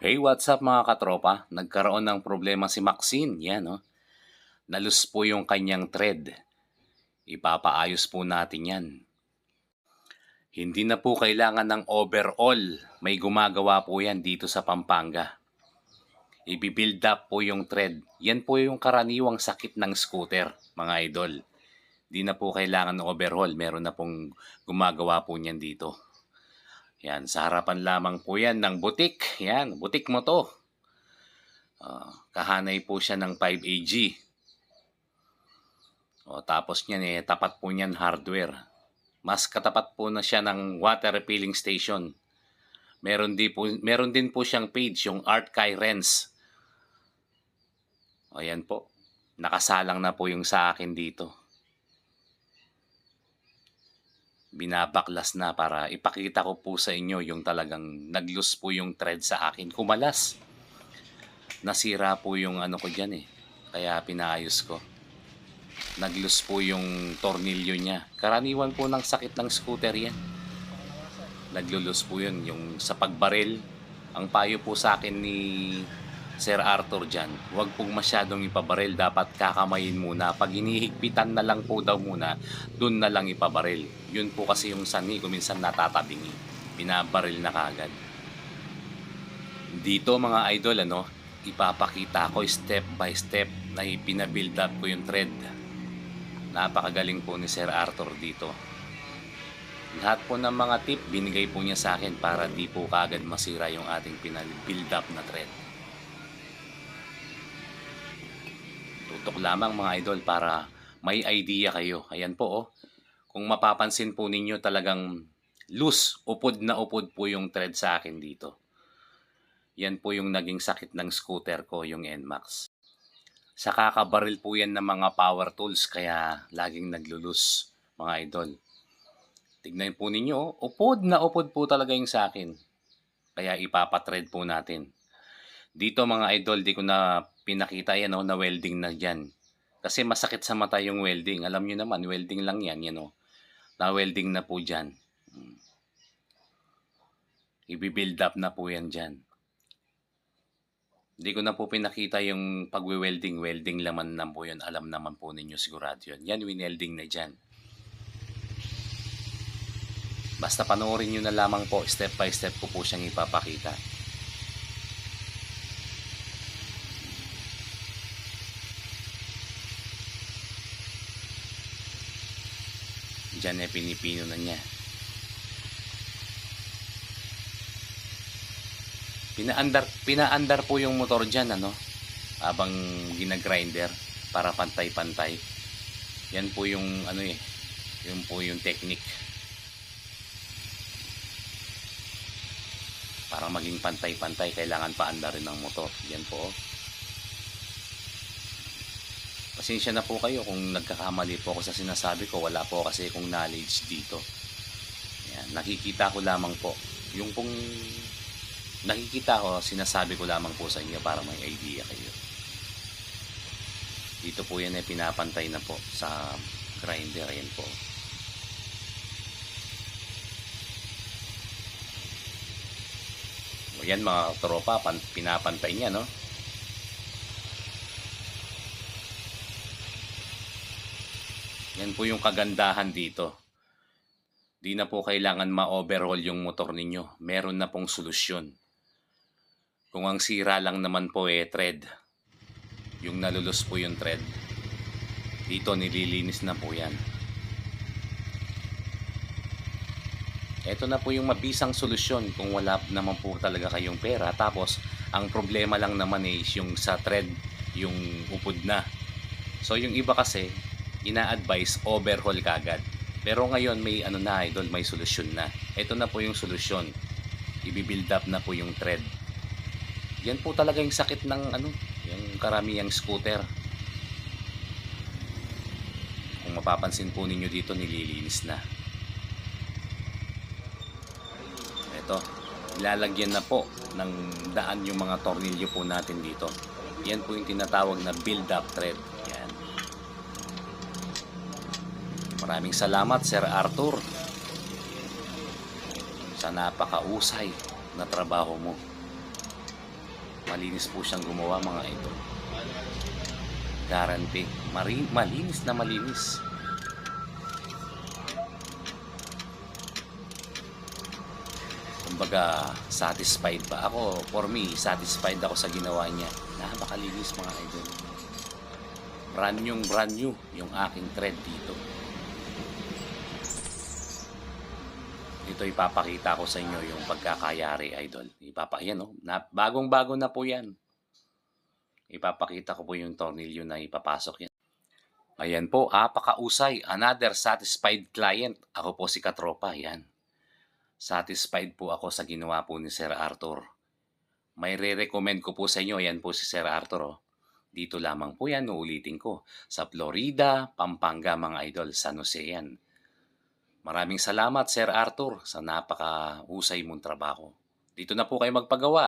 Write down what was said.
Hey, what's up mga katropa? Nagkaroon ng problema si Maxine. Yan, no? Nalus po yung kanyang thread. Ipapaayos po natin yan. Hindi na po kailangan ng overall. May gumagawa po yan dito sa Pampanga. Ibibuild up po yung thread. Yan po yung karaniwang sakit ng scooter, mga idol. Di na po kailangan ng overhaul. Meron na pong gumagawa po niyan dito. Yan, sa harapan lamang po yan ng butik. Yan, butik mo to. Kahanay po siya ng 5AG. Tapos niyan tapat po niyan hardware. Mas katapat po na siya ng water refilling station. Meron din po siyang page, yung Art Kai Renz. Ayan po. Nakasalang na po yung sa akin dito. Binabaklas na para ipakita ko po sa inyo yung talagang naglus po yung thread sa akin. Kumalas. Nasira po yung ano ko dyan Kaya pinaayos ko. Naglus po yung tornilyo niya. Karaniwan po ng sakit ng scooter yan. Naglulus po yun. Yung sa pagbaril, ang payo po sa akin ni Sir Arthur dyan, huwag pong masyadong ipabaril. Dapat kakamayin muna. Pag hinihigpitan na lang po daw muna, dun na lang ipabaril. Yun po kasi yung sanhi ko minsan natatabingi. Binabaril na kagad. Dito mga idol, ipapakita ko step by step na ipinabuild up ko yung thread. Napakagaling po ni Sir Arthur dito. Lahat po ng mga tip binigay po niya sa akin para di po kagad masira yung ating pinabuild up na thread. Tutok lamang mga idol para may idea kayo. Ayan po Kung mapapansin po ninyo talagang loose, upod na upod po yung thread sa akin dito. Yan po yung naging sakit ng scooter ko, yung NMAX. Sa kakabaril po yan ng mga power tools kaya laging naglulus mga idol. Tignan po ninyo, upod na upod po talaga yung sa akin. Kaya ipapatread po natin. Dito mga idol, di ko na pinakita yan na welding na dyan. Kasi masakit sa mata yung welding. Alam nyo naman, welding lang yan, na welding na po dyan. Ibibuild up na po yan dyan. Hindi ko na po pinakita yung pagwe-welding. Welding laman na po yun. Alam naman po ninyo sigurado yun. Yan, winelding na dyan. Basta panoorin nyo na lamang po. Step by step ko po siyang ipapakita. Diyan pinipino na niya. Pinaandar po yung motor dyan, habang ginagrinder para pantay-pantay. Yan po yung, yun po yung technique. Para maging pantay-pantay, kailangan paandarin ng motor. Yan po. Pasensya na po kayo kung nagkakamali po ako sa sinasabi ko. Wala po kasi kung knowledge dito. Yan, nakikita ko lamang po. Yung pong nakikita ko, sinasabi ko lamang po sa inyo para may idea kayo. Dito po yan pinapantay na po sa grinder. Yan po. O yan mga tropa, pinapantay niya, Yan po yung kagandahan dito. Di na po kailangan ma-overhaul yung motor ninyo. Meron na pong solusyon. Kung ang sira lang naman po thread, yung nalulus po yung thread, dito nililinis na po yan. Ito na po yung mabisang solusyon kung wala naman po talaga kayong pera. Tapos, ang problema lang naman is yung sa thread, yung upod na. So, yung iba kasi, ina-advise overhaul kagad. Pero ngayon, may idol, may solusyon na. Ito na po yung solusyon. Ibibuild up na po yung thread. Yan po talaga yung sakit ng yung karamihang scooter. Kung mapapansin po ninyo dito, nililinis na. Ito, ilalagyan na po ng daan yung mga tornilyo po natin dito. Yan po yung tinatawag na build-up thread. Yan. Maraming salamat, Sir Arthur, sa napakausay na trabaho mo. Malinis po siyang gumawa mga idol. Guarantee. Malinis na malinis. Kumbaga, satisfied pa ako. For me, satisfied ako sa ginawa niya. Napakalinis mga idol. Brand new yung aking thread dito. Ito ipapakita ko sa inyo yung pagkakayari, idol. Yan, no? Bagong-bago na po yan. Ipapakita ko po yung tornilyo na ipapasok yan. Ayan po, apakausay. Another satisfied client. Ako po si Katropa, yan. Satisfied po ako sa ginawa po ni Sir Arthur. May re-recommend ko po sa inyo. Ayan po si Sir Arthur. Oh. Dito lamang po yan, uulitin ko. Sa Florida, Pampanga mga idol, San Jose yan. Maraming salamat Sir Arthur sa napakahusay mong trabaho. Dito na po kayo magpagawa.